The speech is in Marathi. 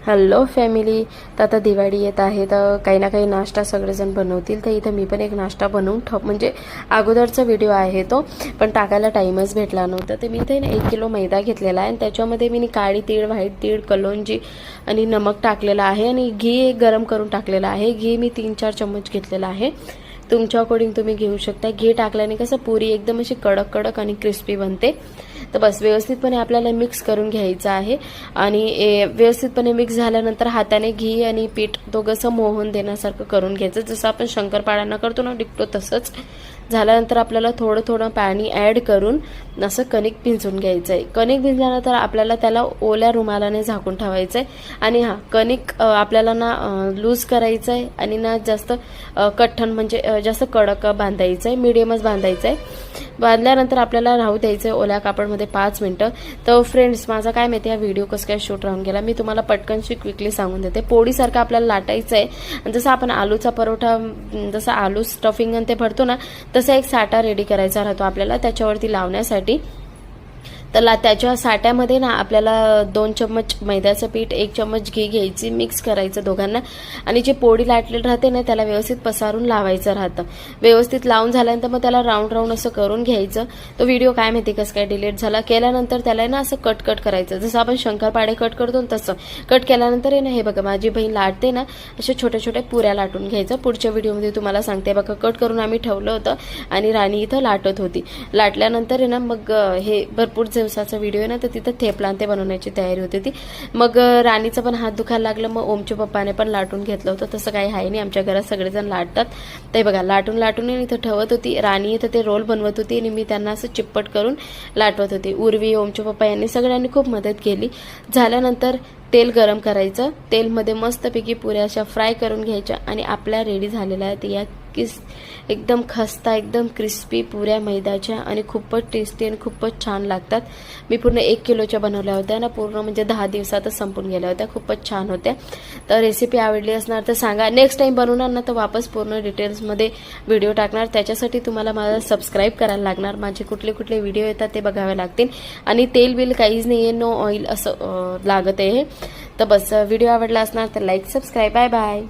Hello family. तर आता दिवाळी येत आहे तर काही ना काही नाश्ता सगळेजण बनवतील. तर इथं मी पण एक नाश्ता बनवून म्हणजे अगोदरचा व्हिडिओ आहे तो, पण टाकायला टाईमच भेटला नव्हता. तर मी इथे 1 किलो मैदा घेतलेला आहे आणि त्याच्यामध्ये मी काळी तीळ, व्हाईट तीळ, कलोंजी आणि नमक टाकलेलं आहे आणि घी गरम करून टाकलेलं आहे. घी मी 3-4 चम्मच घेतलेला आहे. तुमच्या अकॉर्डिंग तुम्ही घेऊ शकता. घी टाकल्याने कसं पुरी एकदम अशी कडक कडक आणि क्रिस्पी बनते. तर बस व्यवस्थितपणे आपल्याला मिक्स करून घ्यायचं आहे आणि व्यवस्थितपणे मिक्स झाल्यानंतर हाताने घी आणि पीठ दोघंसं मोहन देण्यासारखं करून घ्यायचं. जसं आपण शंकरपाळ्यांना करतो ना डिक्टो तसंच झाल्यानंतर आपल्याला थोडं थोडं पाणी ॲड करून असं कणिक भिजवून घ्यायचं आहे. कणिक भिजल्यानंतर आपल्याला त्याला ओल्या रुमालाने झाकून ठेवायचं आहे आणि कणिक आपल्याला ना लूज करायचं आहे आणि ना जास्त कठ्ठण म्हणजे जास्त कडक बांधायचं आहे, मीडियमच बांधायचं आहे. बांधल्यानंतर आपल्याला राहू द्यायचं आहे ओल्या कापडमध्ये 5 मिनटं. तर फ्रेंड्स, माझा काय माहिती हा व्हिडिओ कसं काय शूट राहून गेला, मी तुम्हाला पटकनशी क्विकली सांगून देते. पोळीसारखं आपल्याला लाटायचं आहे. जसं आपण आलूचा परोठा, जसं आलू स्टफिंग ते भरतो ना, तसा एक साठा रेडी करायचा राहतो आपल्याला त्याच्यावरती लावण्यासाठी. तर त्याच्या साठ्यामध्ये ना आपल्याला 2 चम्मच मैद्याचं पीठ, 1 चम्मच घी घ्यायची, मिक्स करायचं दोघांना आणि जे पोळी लाटलेली राहते ना त्याला व्यवस्थित पसारून लावायचं राहतं. व्यवस्थित लावून झाल्यानंतर मग त्याला राऊंड राऊंड असं करून घ्यायचं. तो व्हिडिओ काय माहिती कसं काय डिलीट झाला. केल्यानंतर त्याला ना असं कट करायचं, जसं आपण शंकरपाळे कट करतो तसं कट केल्यानंतर आहे ना, हे बघा माझी बहीण लाटते ना, अशा छोट्या छोट्या पुऱ्या लाटून घ्यायचं. पुढच्या व्हिडिओमध्ये तुम्हाला सांगते. बघा कट करून आम्ही ठेवलं होतं आणि राणी इथं लाटत होती. लाटल्यानंतर आहे ना मग हे भरपूर दिवसाचा व्हिडिओ आहे ना, तर तिथं थेपला ते बनवण्याची तयारी होती ती. मग राणीचं पण हात दुखायला लागलं. मग ओमच्या पप्पाने पण लाटून घेतलं होतं. तसं काही आहे नाही, आमच्या घरात सगळेजण लाटतात. ते बघा लाटून इथं ठेवत होती. राणी इथं ते रोल बनवत होती आणि मी त्यांना असं चिप्पट करून लाटवत होती. उर्वी, ओमच्या पप्पा यांनी सगळ्यांनी खूप मदत केली. झाल्यानंतर तेल गरम करायचं. तेलमध्ये मस्तपैकी पुऱ्या अशा फ्राय करून घ्यायच्या आणि आपल्या रेडी झालेल्या आहेत या एकदम खस्ता, एकदम क्रिस्पी पुऱ्या मैद्याच्या आणि खूपच टेस्टी आणि खूपच छान लागतात. मी पूर्ण 1 किलोच्या बनवल्या होत्या ना, पूर्ण म्हणजे 10 दिवसातच संपून गेल्या होत्या. खूपच छान होत्या. तर रेसिपी आवडली असणार तर सांगा. नेक्स्ट टाइम बनवणार ना तर वापस पूर्ण डिटेल्समध्ये व्हिडिओ टाकणार. त्याच्यासाठी तुम्हाला मला सबस्क्राईब करायला लागणार. माझे कुठले कुठले व्हिडिओ येतात ते बघावे लागतील आणि तेल बिल काहीच नाही आहे, नो ऑइल असं लागत आहे. तर बस व्हिडिओ आवडला असणार तर लाईक, सबस्क्राईब. Bye bye.